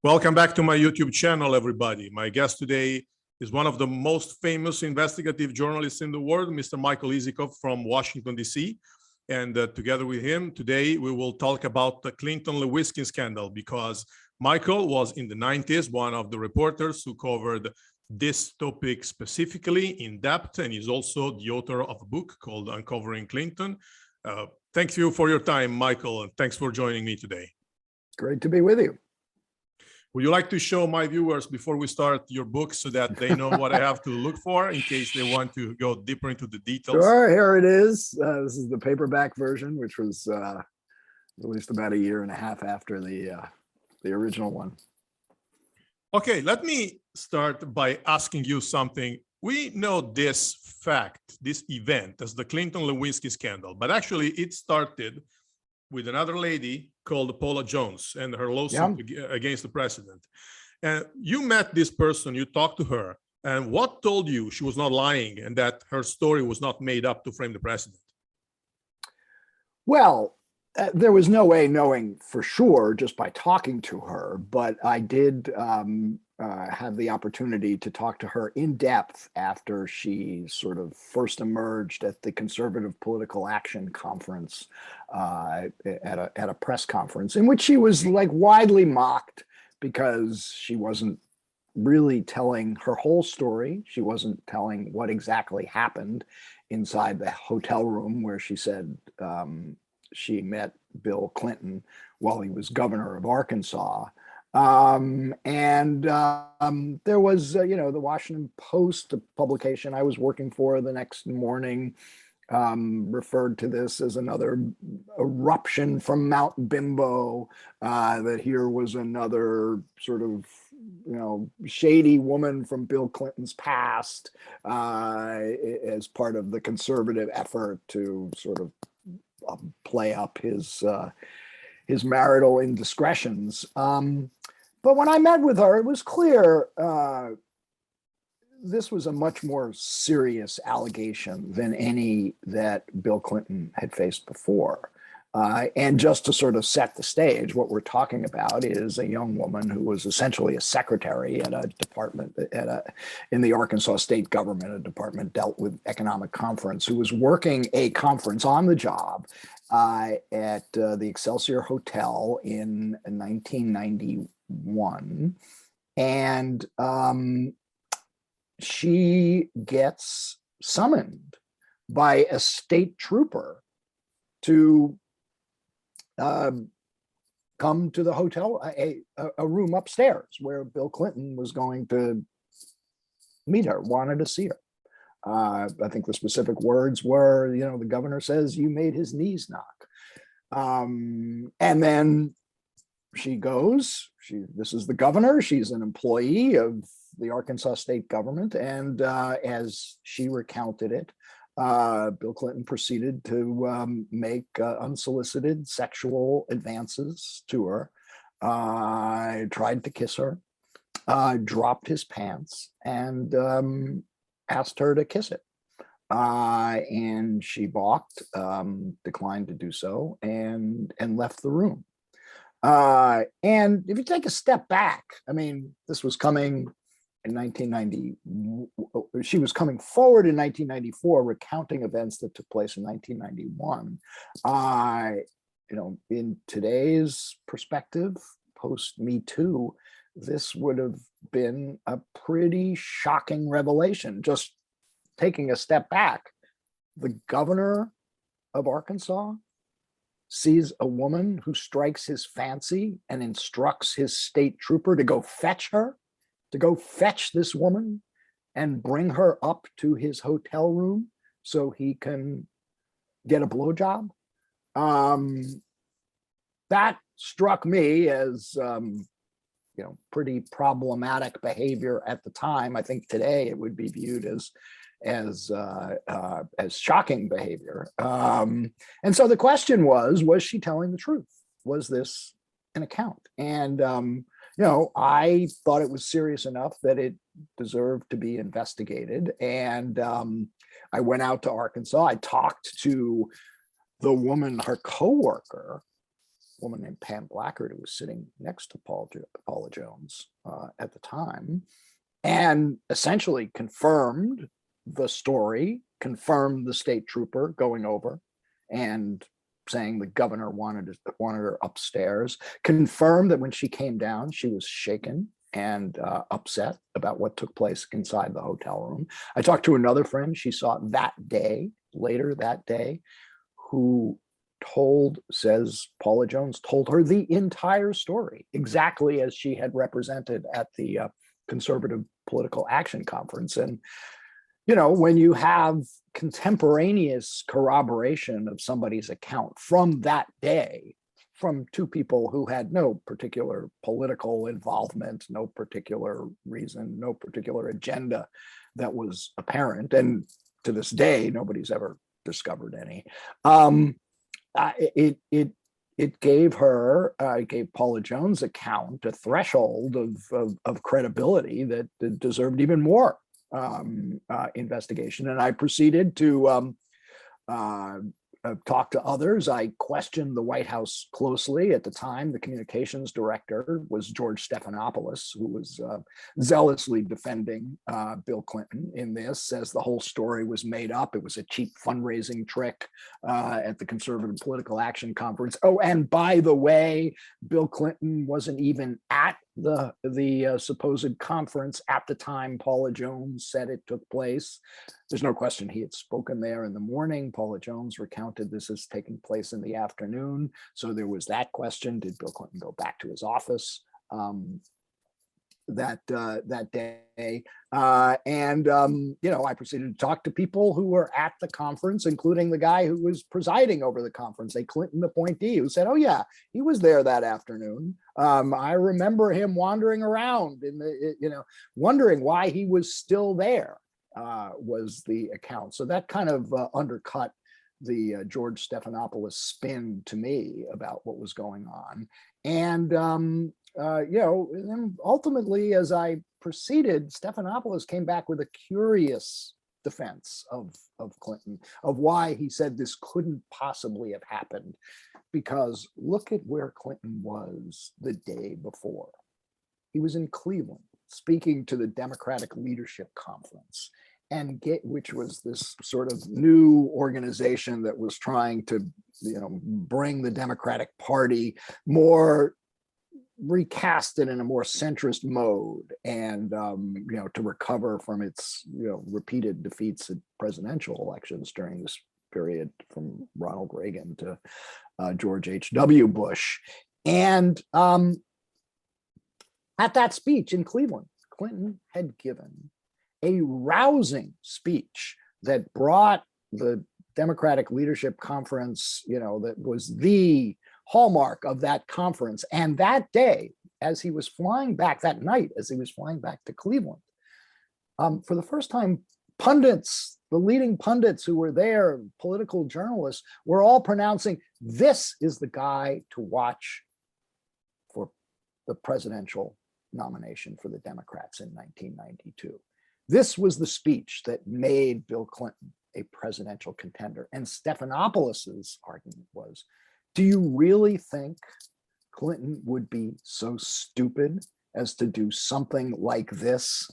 Welcome back to my YouTube channel, everybody. My guest today is one of the most famous investigative journalists in the world, Mr. Michael Isikoff from Washington, D.C. And together with him today, we will talk about the Clinton-Lewinsky scandal, because Michael was in the 90s one of the reporters who covered this topic specifically in depth, and is also the author of a book called Uncovering Clinton. Thank you for your time, Michael, and thanks for joining me today. Great to be with you. Would you like to show my viewers before we start your book so that they know what I have to look for in case they want to go deeper into the details? Sure, here it is. This is the paperback version, which was released about 1.5 years after the original one. Okay, let me start by asking you something. We know this fact, this event, as the Clinton-Lewinsky scandal, but actually it started with another lady called Paula Jones and her lawsuit against the president. And you met this person, you talked to her, and what told you she was not lying and that her story was not made up to frame the president? Well, there was no way knowing for sure just by talking to her, but I did have the opportunity to talk to her in depth after she sort of first emerged at the Conservative Political Action Conference, at a press conference in which she was like widely mocked because she wasn't really telling her whole story. She wasn't telling what exactly happened inside the hotel room where she said she met Bill Clinton while he was governor of Arkansas. There was, the Washington Post, the publication I was working for the next morning, referred to this as another eruption from Mount Bimbo, that here was another sort of, shady woman from Bill Clinton's past, as part of the conservative effort to sort of play up his marital indiscretions. But when I met with her, it was clear this was a much more serious allegation than any that Bill Clinton had faced before. And just to sort of set the stage, what we're talking about is a young woman who was essentially a secretary at a department in the Arkansas state government, a department dealt with economic conference, who was working a conference on the job at the Excelsior Hotel in 1991. And she gets summoned by a state trooper to come to the hotel, a room upstairs where Bill Clinton was going to meet her, wanted to see her. I think the specific words were, the governor says you made his knees knock. And then she goes, this is the governor, she's an employee of the Arkansas state government. And as she recounted it, Bill Clinton proceeded to make unsolicited sexual advances to her, tried to kiss her, dropped his pants, and asked her to kiss it. And she balked, declined to do so, and left the room. And if you take a step back, I mean, this was coming in 1990, she was coming forward in 1994, recounting events that took place in 1991. In today's perspective, post Me Too, this would have been a pretty shocking revelation. Just taking a step back, the governor of Arkansas sees a woman who strikes his fancy and instructs his state trooper to go fetch her, to go fetch this woman and bring her up to his hotel room so he can get a blowjob. That struck me as, pretty problematic behavior at the time. I think today it would be viewed as shocking behavior. And so the question was she telling the truth? Was this an account? And I thought it was serious enough that it deserved to be investigated. And I went out to Arkansas. I talked to the woman, her coworker, woman named Pam Blackard, who was sitting next to Paula Jones at the time, and essentially confirmed the story, confirmed the state trooper going over and saying the governor wanted her upstairs, confirmed that when she came down, she was shaken and upset about what took place inside the hotel room. I talked to another friend she saw later that day, who says Paula Jones told her the entire story, exactly as she had represented at the Conservative Political Action Conference. And, you know, when you have contemporaneous corroboration of somebody's account from that day, from two people who had no particular political involvement, no particular reason, no particular agenda that was apparent, and to this day, nobody's ever discovered any. It gave Paula Jones' account a threshold of credibility that deserved even more investigation. And I proceeded to talk to others. I questioned the White House closely. At the time, the communications director was George Stephanopoulos, who was zealously defending Bill Clinton in this, says the whole story was made up. It was a cheap fundraising trick at the Conservative Political Action Conference. Oh, and by the way, Bill Clinton wasn't even at the supposed conference at the time Paula Jones said it took place. There's no question he had spoken there in the morning. Paula Jones recounted this as taking place in the afternoon. So there was that question. Did Bill Clinton go back to his office that day? You know, I proceeded to talk to people who were at the conference, including the guy who was presiding over the conference, a Clinton appointee, who said, "Oh yeah, he was there that afternoon. I remember him wandering around wondering why he was still there." Was the account. So that kind of undercut the George Stephanopoulos spin to me about what was going on. And and ultimately, as I proceeded, Stephanopoulos came back with a curious defense of Clinton, of why he said this couldn't possibly have happened, because look at where Clinton was the day before. He was in Cleveland speaking to the Democratic Leadership Conference, which was this sort of new organization that was trying to, bring the Democratic Party more, recast it in a more centrist mode, and to recover from its repeated defeats at presidential elections during this period, from Ronald Reagan to George H.W. Bush. And at that speech in Cleveland, Clinton had given a rousing speech that brought the Democratic Leadership Conference, that was the hallmark of that conference. And that day, as he was flying back, that night, as he was flying back to Cleveland, for the first time, pundits, the leading pundits who were there, political journalists, were all pronouncing, this is the guy to watch for the presidential nomination for the Democrats in 1992. This was the speech that made Bill Clinton a presidential contender. And Stephanopoulos' argument was, do you really think Clinton would be so stupid as to do something like this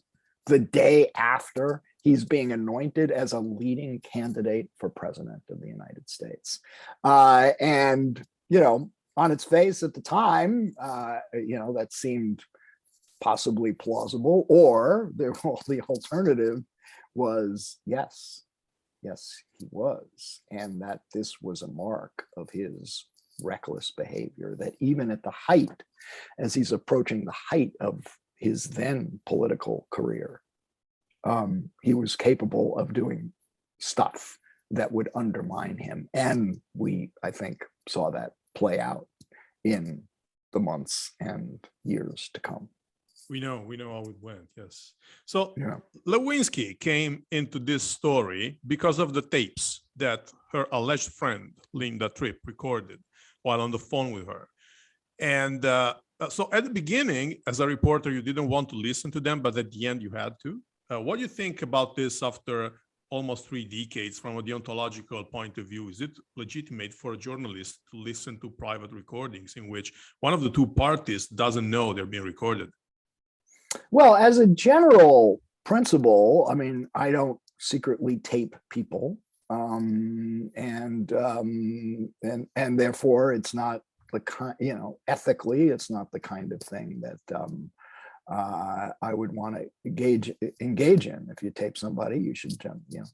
the day after he's being anointed as a leading candidate for president of the United States? And on its face at the time, that seemed possibly plausible, or the alternative was yes, he was, and that this was a mark of his reckless behavior, that even at the height, as he's approaching the height of his then political career, he was capable of doing stuff that would undermine him. And we, I think, saw that play out in the months and years to come. We know how it went, yes. So Lewinsky came into this story because of the tapes that her alleged friend, Linda Tripp, recorded while on the phone with her. And so at the beginning, as a reporter, you didn't want to listen to them, but at the end you had to. What do you think about this after almost 3 decades from a deontological point of view, is it legitimate for a journalist to listen to private recordings in which one of the two parties doesn't know they're being recorded? Well, as a general principle, I mean, I don't secretly tape people, and therefore it's not the kind, ethically, it's not the kind of thing that I would want to engage in. If you tape somebody, you should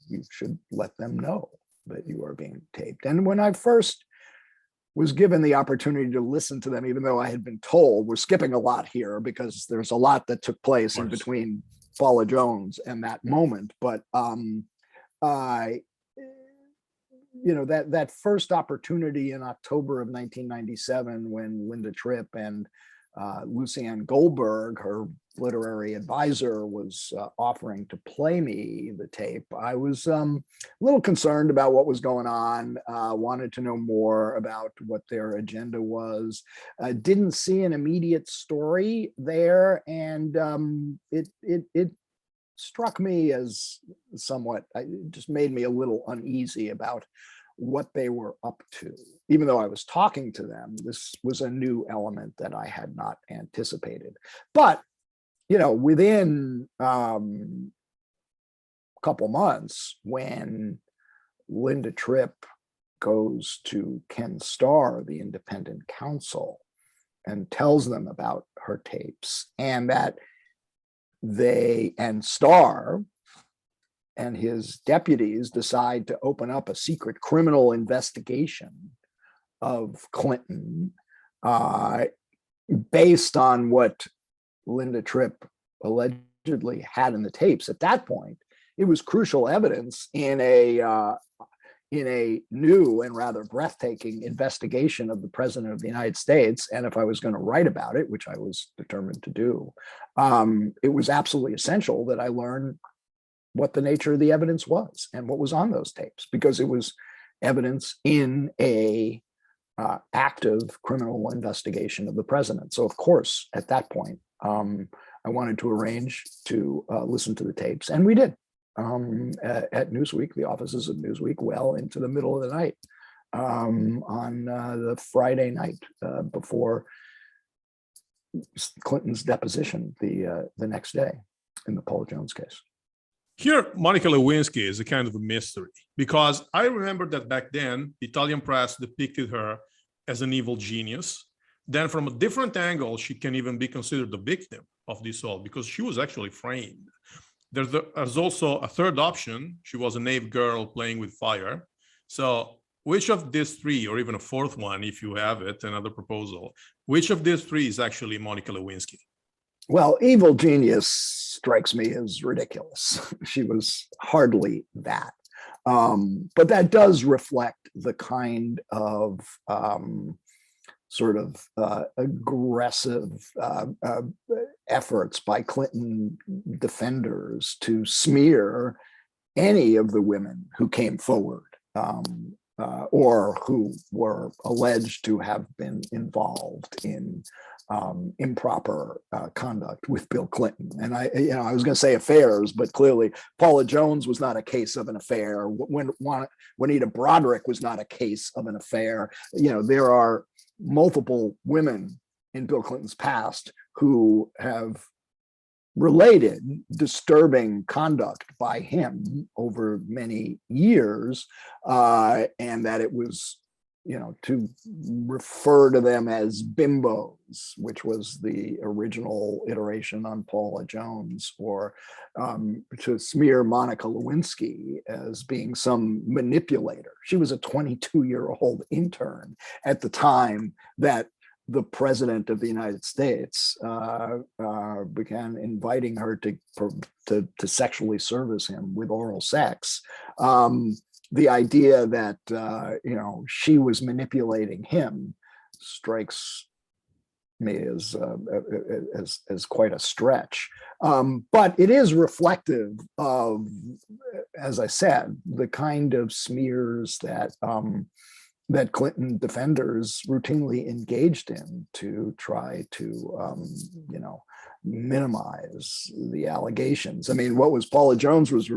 you should let them know that you are being taped. And when I first was given the opportunity to listen to them, even though I had been told, we're skipping a lot here because there's a lot that took place in between Paula Jones and that moment. But that first opportunity in October of 1997, when Linda Tripp and Lucianne Goldberg, her literary advisor, was offering to play me the tape, I was a little concerned about what was going on, wanted to know more about what their agenda was, didn't see an immediate story there, and it struck me as somewhat, it just made me a little uneasy about what they were up to. Even though I was talking to them, this was a new element that I had not anticipated. But, within a couple months, when Linda Tripp goes to Ken Starr, the independent counsel, and tells them about her tapes, and that Starr and his deputies decide to open up a secret criminal investigation of Clinton, based on what Linda Tripp allegedly had in the tapes. At that point, it was crucial evidence in a new and rather breathtaking investigation of the President of the United States. And if I was going to write about it, which I was determined to do, it was absolutely essential that I learn what the nature of the evidence was and what was on those tapes, because it was evidence in a active criminal investigation of the president. So of course, at that point, I wanted to arrange to listen to the tapes, and we did at Newsweek, the offices of Newsweek, well into the middle of the night on the Friday night before Clinton's deposition the next day in the Paula Jones case. Here, Monica Lewinsky is a kind of a mystery, because I remember that back then, the Italian press depicted her as an evil genius. Then from a different angle, she can even be considered the victim of this all, because she was actually framed. There's also a third option. She was a naive girl playing with fire. So which of these three, or even a fourth one, if you have it, another proposal, which of these three is actually Monica Lewinsky? Well, evil genius strikes me as ridiculous. She was hardly that. But that does reflect the kind of aggressive efforts by Clinton defenders to smear any of the women who came forward or who were alleged to have been involved in improper conduct with Bill Clinton. And I was going to say affairs, but clearly Paula Jones was not a case of an affair. Juanita Broderick was not a case of an affair. There are multiple women in Bill Clinton's past who have related disturbing conduct by him over many years, and that it was, to refer to them as bimbos, which was the original iteration on Paula Jones, or to smear Monica Lewinsky as being some manipulator. She was a 22-year-old intern at the time that the President of the United States began inviting her to sexually service him with oral sex. The idea that she was manipulating him strikes me as quite a stretch. But it is reflective of, as I said, the kind of smears that that Clinton defenders routinely engaged in to try to, minimize the allegations. I mean, what was Paula Jones was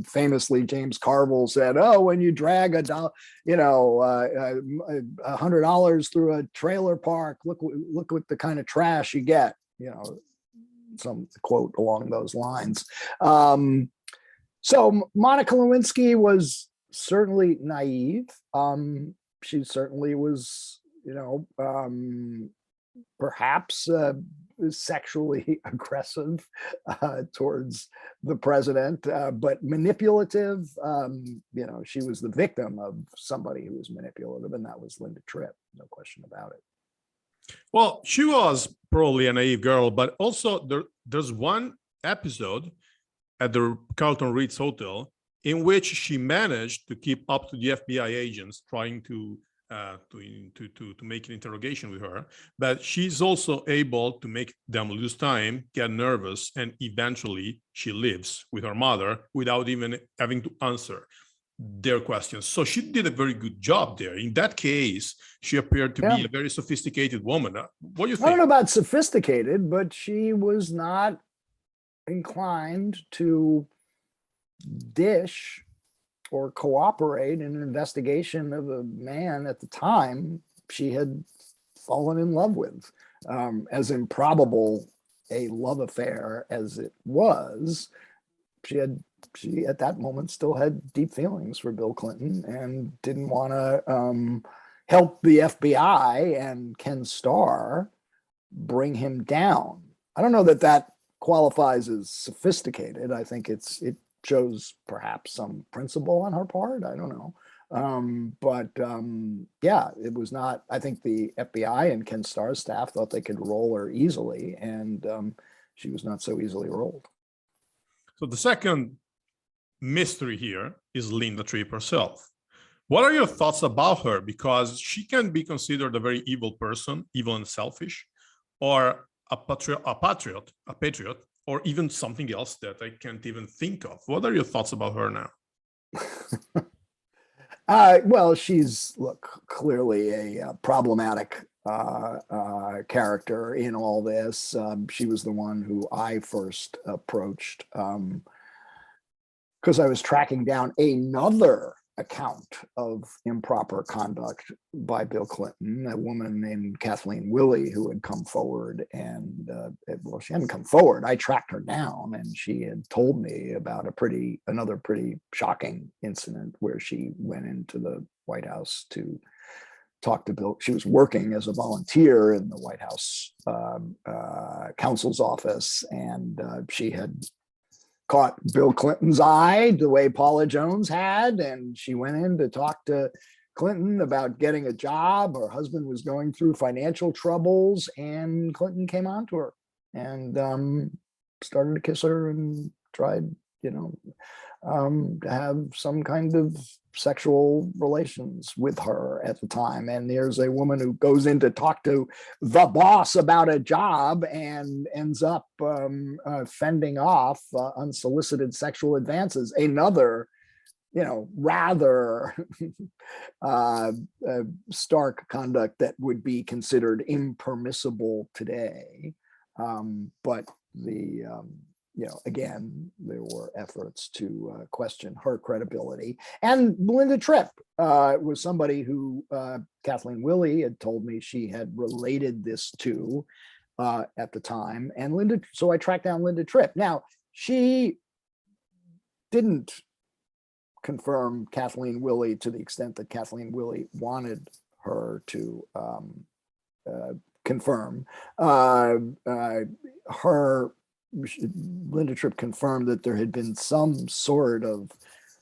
famously James Carville said, "Oh, when you drag $100 through a trailer park, look what the kind of trash you get." Some quote along those lines. So Monica Lewinsky was certainly naive. She certainly was, perhaps sexually aggressive towards the president, but manipulative. She was the victim of somebody who was manipulative, and that was Linda Tripp, no question about it. Well, she was probably a naive girl, but also there's one episode at the Carlton Ritz Hotel in which she managed to keep up to the FBI agents trying to make an interrogation with her, but she's also able to make them lose time, get nervous, and eventually she lives with her mother without even having to answer their questions. So she did a very good job there. In that case, she appeared to be a very sophisticated woman. What do you think? I don't know about sophisticated, but she was not inclined to dish or cooperate in an investigation of a man at the time she had fallen in love with. As improbable a love affair as it was, she at that moment still had deep feelings for Bill Clinton and didn't want to help the FBI and Ken Starr bring him down. I don't know that qualifies as sophisticated. I think it shows perhaps some principle on her part. I don't know. It was not, I think the FBI and Ken Starr's staff thought they could roll her easily, and she was not so easily rolled. So the second mystery here is Linda Tripp herself. What are your thoughts about her? Because she can be considered a very evil person, evil and selfish, or a patriot, or even something else that I can't even think of. What are your thoughts about her now? Well, she's clearly a problematic character in all this. She was the one who I first approached because I was tracking down another account of improper conduct by Bill Clinton, a woman named Kathleen Willey, who had come forward, and she hadn't come forward. I tracked her down, and she had told me about another pretty shocking incident where she went into the White House to talk to Bill. She was working as a volunteer in the White House counsel's office, and she had caught Bill Clinton's eye the way Paula Jones had, and she went in to talk to Clinton about getting a job. Her husband was going through financial troubles, and Clinton came on to her and started to kiss her and tried, to have some kind of sexual relations with her at the time. And there's a woman who goes in to talk to the boss about a job and ends up fending off unsolicited sexual advances. Another, rather stark conduct that would be considered impermissible today. But again, there were efforts to question her credibility. And Linda Tripp was somebody who Kathleen Willey had told me she had related this to at the time. And so I tracked down Linda Tripp. Now, she didn't confirm Kathleen Willey to the extent that Kathleen Willey wanted her to confirm. Linda Tripp confirmed that there had been some sort of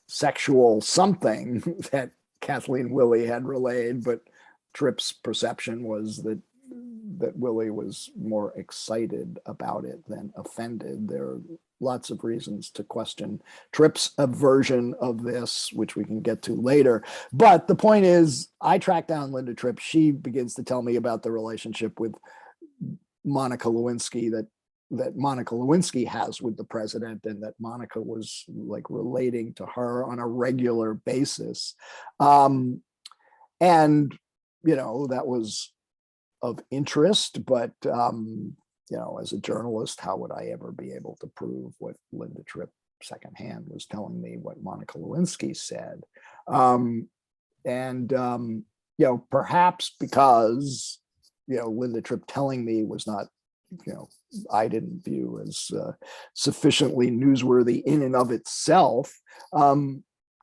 sexual something that Kathleen Willey had relayed, but Tripp's perception was that Willey was more excited about it than offended. There are lots of reasons to question Tripp's version of this, which we can get to later. But the point is, I tracked down Linda Tripp. She begins to tell me about the relationship with Monica Lewinsky that Monica Lewinsky has with the president, and that Monica was relating to her on a regular basis. And, that was of interest, but, as a journalist, how would I ever be able to prove what Linda Tripp secondhand was telling me, what Monica Lewinsky said? Perhaps because, Linda Tripp telling me was not, I didn't view as sufficiently newsworthy in and of itself.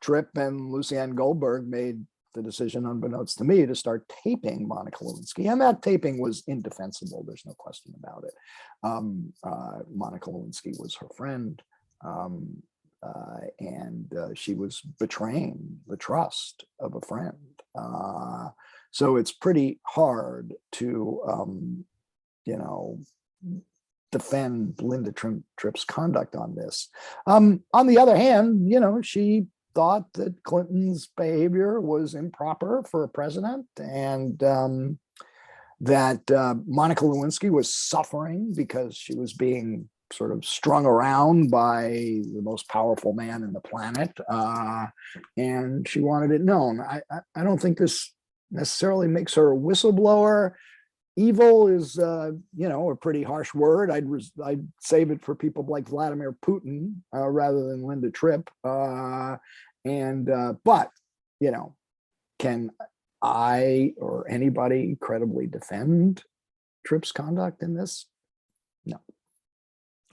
Tripp and Lucianne Goldberg made the decision, unbeknownst to me, to start taping Monica Lewinsky, and that taping was indefensible. There's no question about it. Monica Lewinsky was her friend, and she was betraying the trust of a friend. So it's pretty hard to, defend Linda Tripp's conduct on this. On the other hand, she thought that Clinton's behavior was improper for a president, and that Monica Lewinsky was suffering because she was being sort of strung around by the most powerful man in the planet, and she wanted it known. I don't think this necessarily makes her a whistleblower. Evil is, a pretty harsh word. I'd save it for people like Vladimir Putin rather than Linda Tripp. But can I or anybody credibly defend Tripp's conduct in this? No.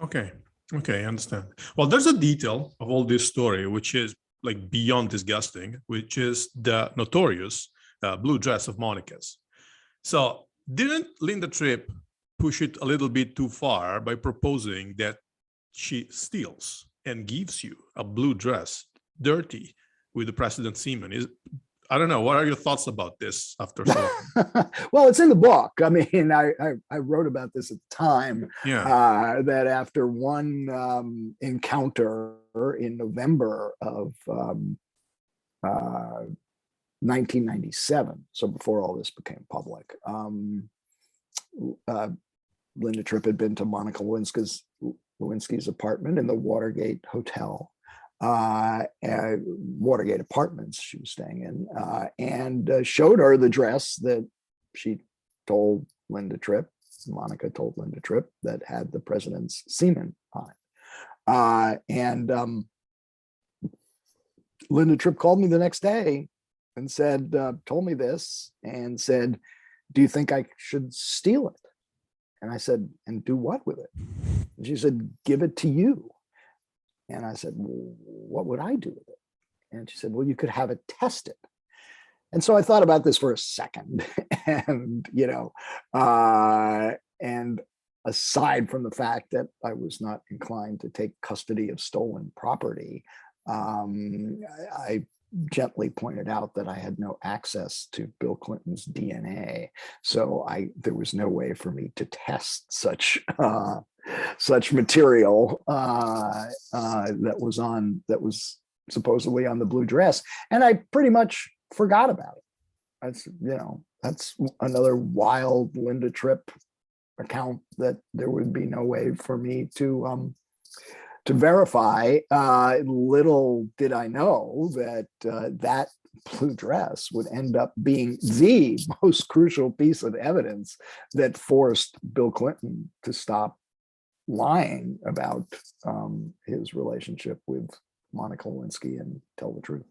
Okay, I understand. Well, there's a detail of all this story which is like beyond disgusting, which is the notorious blue dress of Monica's. So didn't Linda Tripp push it a little bit too far by proposing that she steals and gives you a blue dress dirty with the president's semen? I don't know. What are your thoughts about this after so long? Well, it's in the book. I mean, I wrote about this at the time. Yeah. That after one encounter in November of 1997, so before all this became public, Linda Tripp had been to Monica Lewinsky's apartment in the Watergate Hotel. Watergate Apartments she was staying in, and showed her the dress that she told Linda Tripp, Monica told Linda Tripp, that had the president's semen on it. Linda Tripp called me the next day and said, told me this and said, do you think I should steal it? And I said, and do what with it? And she said, give it to you. And I said, well, what would I do with it? And she said, well, you could have it tested. And so I thought about this for a second. And, and aside from the fact that I was not inclined to take custody of stolen property, I gently pointed out that I had no access to Bill Clinton's DNA. So there was no way for me to test such material that was supposedly on the blue dress, and I pretty much forgot about it. That's another wild Linda Tripp account that there would be no way for me to verify. Little did I know that that blue dress would end up being the most crucial piece of evidence that forced Bill Clinton to stop lying about his relationship with Monica Lewinsky and tell the truth.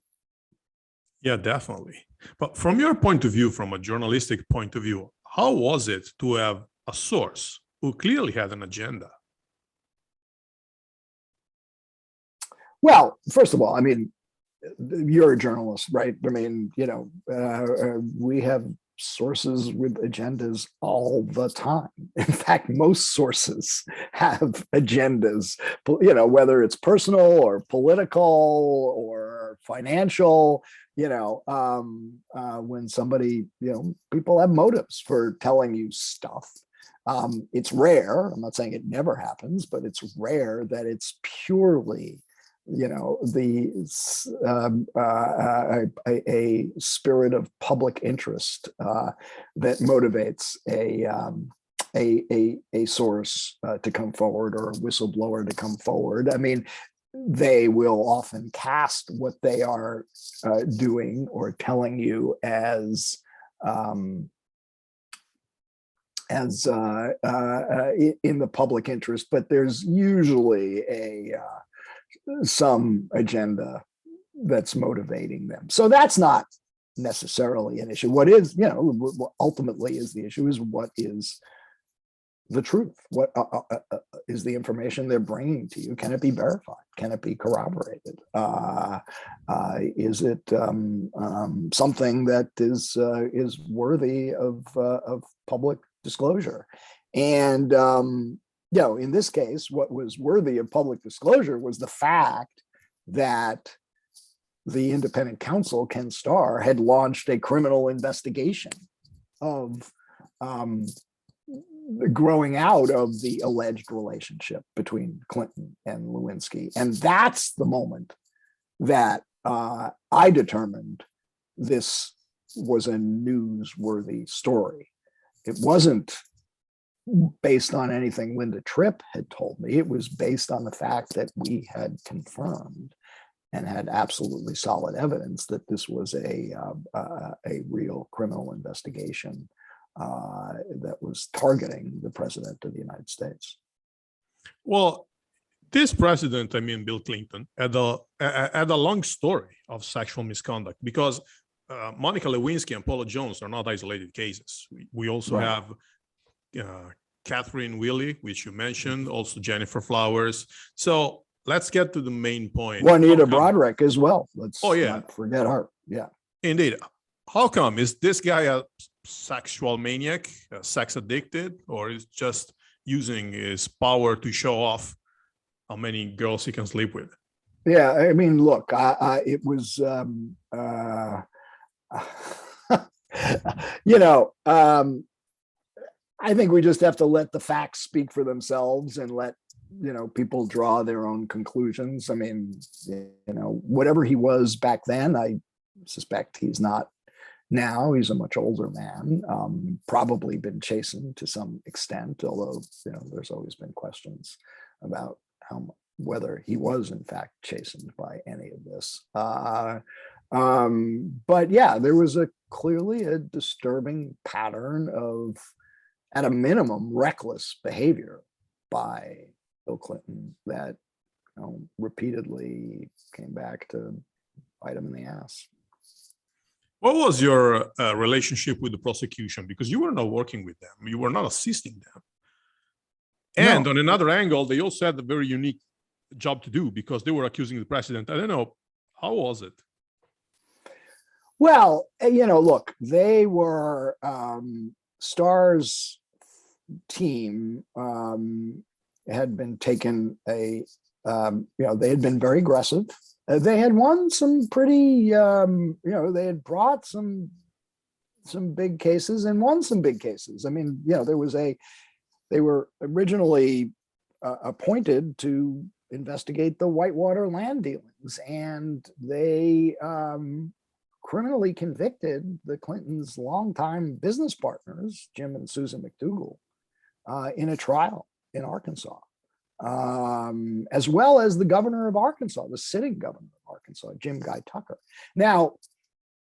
Yeah, definitely. But from your point of view, from a journalistic point of view, how was it to have a source who clearly had an agenda? Well, first of all, I mean, you're a journalist, right? I mean, we have sources with agendas all the time. In fact, most sources have agendas, whether it's personal or political or financial, when somebody, people have motives for telling you stuff. It's rare. I'm not saying it never happens, but it's rare that it's purely a spirit of public interest that motivates a source to come forward or a whistleblower to come forward. I mean, they will often cast what they are doing or telling you as in the public interest, but there's usually some agenda that's motivating them. So that's not necessarily an issue. What is, what ultimately is the issue is what is the truth? What is the information they're bringing to you? Can it be verified? Can it be corroborated? Is it something that is worthy of public disclosure? And in this case, what was worthy of public disclosure was the fact that the independent counsel, Ken Starr, had launched a criminal investigation of growing out of the alleged relationship between Clinton and Lewinsky. And that's the moment that I determined this was a newsworthy story. It wasn't based on anything Linda Tripp had told me. It was based on the fact that we had confirmed and had absolutely solid evidence that this was a real criminal investigation that was targeting the president of the United States. Well, this president, Bill Clinton, had a long story of sexual misconduct because Monica Lewinsky and Paula Jones are not isolated cases. We also have Catherine Willey, which you mentioned, also Jennifer Flowers. So let's get to the main point. Juanita Broderick as well. Let's not forget her. Yeah. Indeed. How come? Is this guy a sexual maniac, sex addicted, or is just using his power to show off how many girls he can sleep with? Yeah, look, it was, I think we just have to let the facts speak for themselves and let people draw their own conclusions. Whatever he was back then, I suspect he's not now. He's a much older man, probably been chastened to some extent, although there's always been questions about whether he was in fact chastened by any of this. But yeah, there was clearly a disturbing pattern of, at a minimum, reckless behavior by Bill Clinton that repeatedly came back to bite him in the ass. What was your relationship with the prosecution? Because you were not working with them, you were not assisting them. And on another angle, they also had a very unique job to do because they were accusing the president. I don't know, how was it? Well, look, they were Starr's team had been taken they had been very aggressive. They had won some pretty, they had brought some big cases and won some big cases. They were originally appointed to investigate the Whitewater land dealings, and they criminally convicted the Clintons' longtime business partners, Jim and Susan McDougal, in a trial in Arkansas, as well as the governor of Arkansas, the sitting governor of Arkansas, Jim Guy Tucker. Now,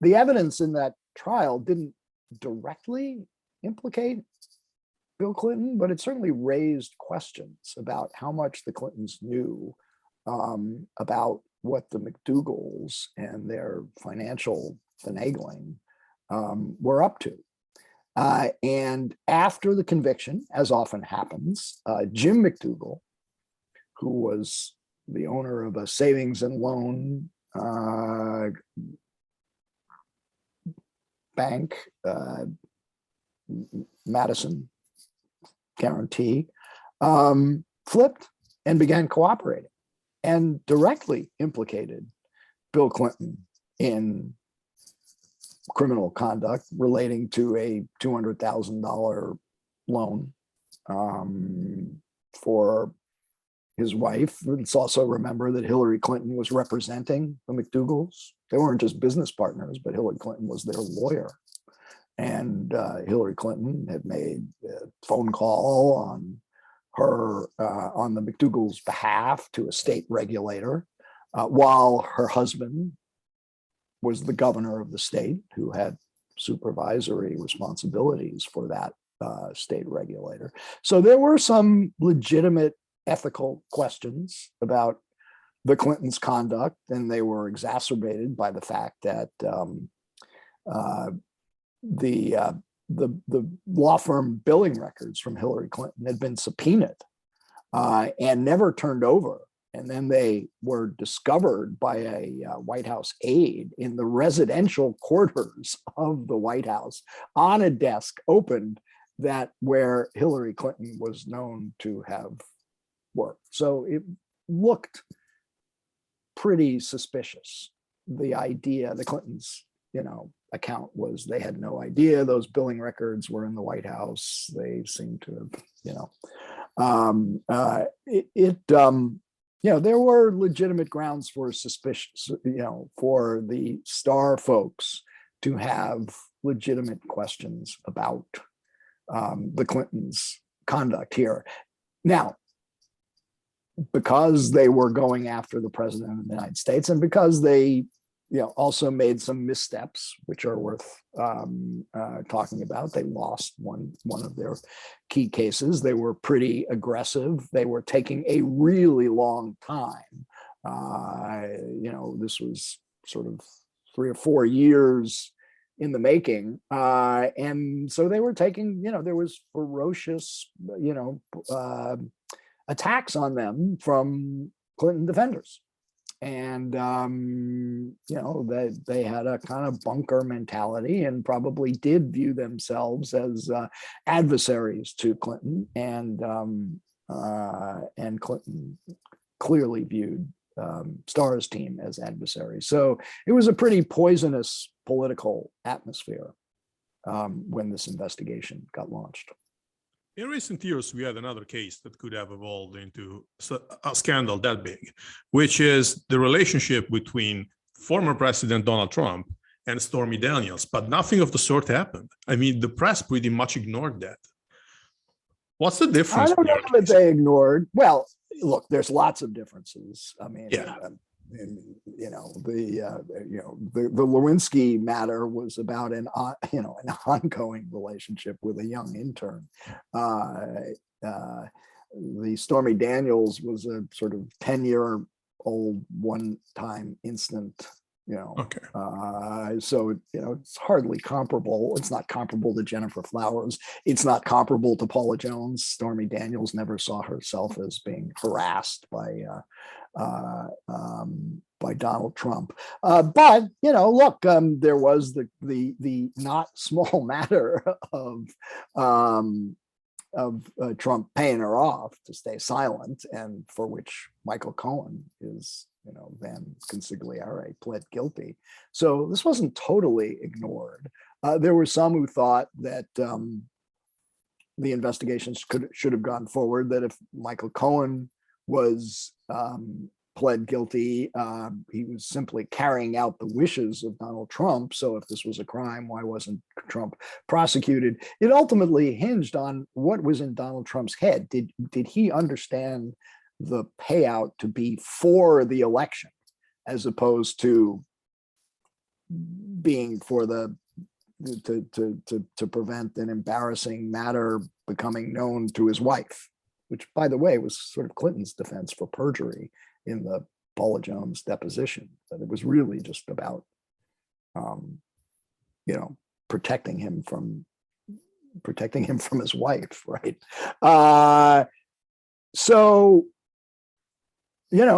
the evidence in that trial didn't directly implicate Bill Clinton, but it certainly raised questions about how much the Clintons knew about what the McDougals and their financial finagling were up to. And after the conviction, as often happens, Jim McDougal, who was the owner of a savings and loan bank, Madison Guarantee, flipped and began cooperating and directly implicated Bill Clinton in criminal conduct relating to a $200,000 loan for his wife. Let's also remember that Hillary Clinton was representing the McDougals. They weren't just business partners, but Hillary Clinton was their lawyer. And Hillary Clinton had made a phone call on her on the McDougal's behalf to a state regulator, while her husband was the governor of the state who had supervisory responsibilities for that state regulator. So there were some legitimate ethical questions about the Clintons' conduct, and they were exacerbated by the fact that the law firm billing records from Hillary Clinton had been subpoenaed and never turned over. And then they were discovered by a White House aide in the residential quarters of the White House on a desk opened that where Hillary Clinton was known to have worked. So it looked pretty suspicious. The idea, the Clintons, account was they had no idea those billing records were in the White House. They seemed to have, there were legitimate grounds for suspicion, for the Starr folks to have legitimate questions about the Clintons' conduct here. Now, because they were going after the president of the United States, and because they, also made some missteps, which are worth talking about. They lost one of their key cases. They were pretty aggressive. They were taking a really long time. This was sort of 3 or 4 years in the making. And so they were taking, there was ferocious, attacks on them from Clinton defenders. And, they had a kind of bunker mentality and probably did view themselves as adversaries to Clinton. And Clinton clearly viewed Starr's team as adversaries. So it was a pretty poisonous political atmosphere when this investigation got launched. In recent years, we had another case that could have evolved into a scandal that big, which is the relationship between former President Donald Trump and Stormy Daniels, but nothing of the sort happened. I mean, the press pretty much ignored that. What's the difference? I don't know that they ignored. Well, look, there's lots of differences. I mean, yeah. The Lewinsky matter was about an ongoing relationship with a young intern. The Stormy Daniels was a sort of 10-year-old one-time instant. Okay. So it's hardly comparable. It's not comparable to Jennifer Flowers. It's not comparable to Paula Jones. Stormy Daniels never saw herself as being harassed by Donald Trump. But look, there was the not small matter of Trump paying her off to stay silent, and for which Michael Cohen is then consigliere pled guilty. So this wasn't totally ignored. There were some who thought that the investigations should have gone forward, that if Michael Cohen was pled guilty, he was simply carrying out the wishes of Donald Trump. So if this was a crime, why wasn't Trump prosecuted? It ultimately hinged on what was in Donald Trump's head. Did he understand the payout to be for the election, as opposed to being for to prevent an embarrassing matter becoming known to his wife, which, by the way, was sort of Clinton's defense for perjury in the Paula Jones deposition, that it was really just about, protecting him from his wife, right? So, the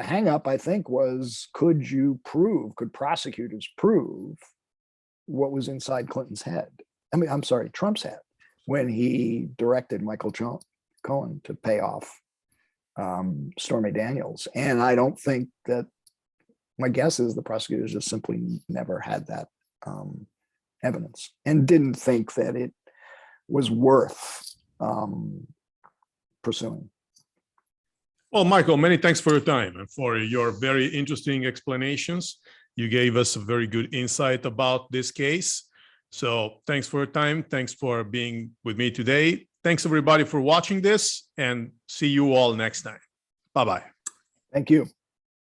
hang up, I think, was, could prosecutors prove what was inside Clinton's head? Trump's head, when he directed Michael Cohen to pay off Stormy Daniels. And I don't think that, my guess is the prosecutors just simply never had that evidence and didn't think that it was worth pursuing. Well, Michael, many thanks for your time and for your very interesting explanations. You gave us a very good insight about this case. So thanks for your time. Thanks for being with me today. Thanks everybody for watching this, and see you all next time. Bye-bye. Thank you.